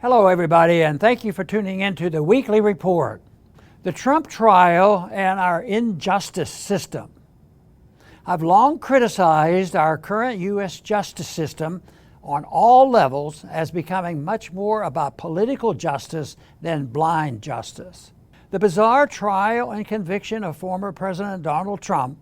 Hello everybody, and thank you for tuning in to the Weekly Report. The Trump trial and our injustice system. I've long criticized our current U.S. justice system on all levels as becoming much more about political justice than blind justice. The bizarre trial and conviction of former President Donald Trump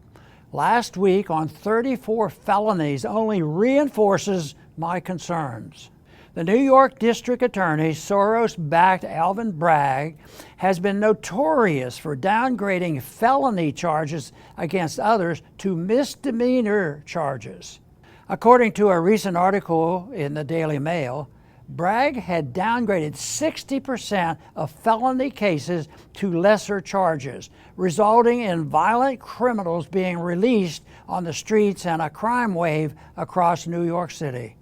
last week on 34 felonies only reinforces my concerns. The New York District Attorney, Soros-backed Alvin Bragg, has been notorious for downgrading felony charges against others to misdemeanor charges. According to a recent article in the Daily Mail, Bragg had downgraded 60% of felony cases to lesser charges, resulting in violent criminals being released on the streets and a crime wave across New York City.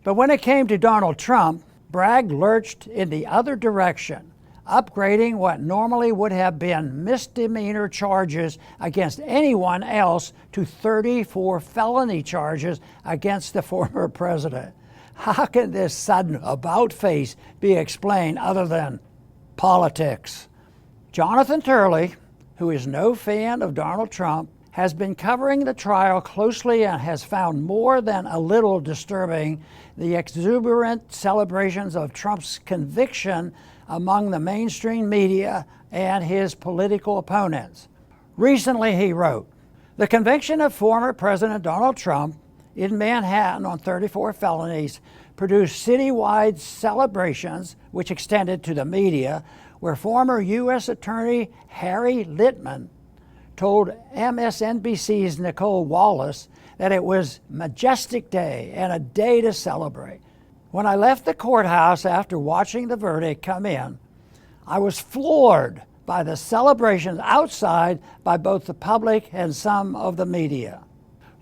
But when it came to Donald Trump, Bragg lurched in the other direction, upgrading what normally would have been misdemeanor charges against anyone else to 34 felony charges against the former president. How can this sudden about-face be explained other than politics? Jonathan Turley, who is no fan of Donald Trump, has been covering the trial closely and has found more than a little disturbing the exuberant celebrations of Trump's conviction among the mainstream media and his political opponents. Recently, he wrote, "The conviction of former President Donald Trump in Manhattan on 34 felonies produced citywide celebrations which extended to the media, where former U.S. Attorney Harry Litman told MSNBC's Nicole Wallace that it was a majestic day and a day to celebrate. When I left the courthouse after watching the verdict come in, I was floored by the celebrations outside by both the public and some of the media."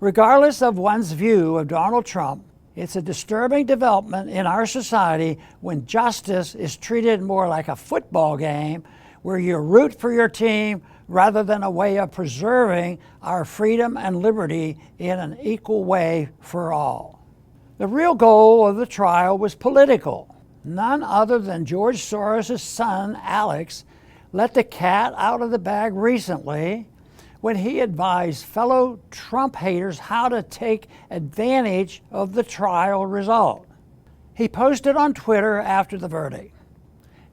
Regardless of one's view of Donald Trump, it's a disturbing development in our society when justice is treated more like a football game where you root for your team rather than a way of preserving our freedom and liberty in an equal way for all. The real goal of the trial was political. None other than George Soros' son, Alex, let the cat out of the bag recently when he advised fellow Trump haters how to take advantage of the trial result. He posted on Twitter after the verdict,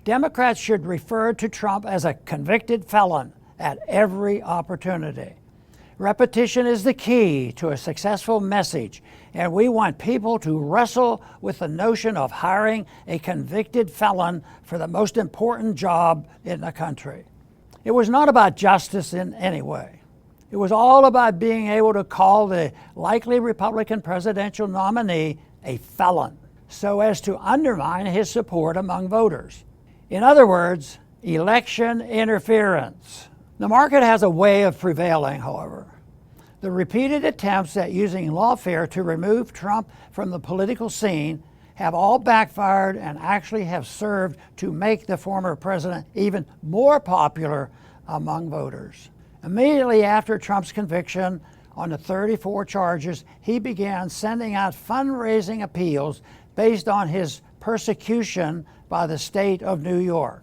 "Democrats should refer to Trump as a convicted felon at every opportunity. Repetition is the key to a successful message, and we want people to wrestle with the notion of hiring a convicted felon for the most important job in the country." It was not about justice in any way. It was all about being able to call the likely Republican presidential nominee a felon, so as to undermine his support among voters. In other words, election interference. The market has a way of prevailing, however. The repeated attempts at using lawfare to remove Trump from the political scene have all backfired and actually have served to make the former president even more popular among voters. Immediately after Trump's conviction on the 34 charges, he began sending out fundraising appeals based on his persecution by the state of New York.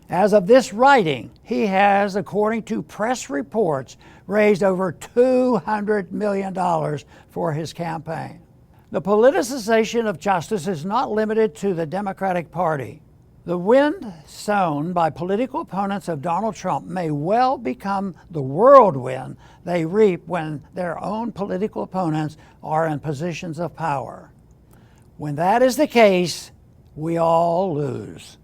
As of this writing, he has, according to press reports, raised over $200 million for his campaign. The politicization of justice is not limited to the Democratic Party. The wind sown by political opponents of Donald Trump may well become the whirlwind they reap when their own political opponents are in positions of power. When that is the case, we all lose.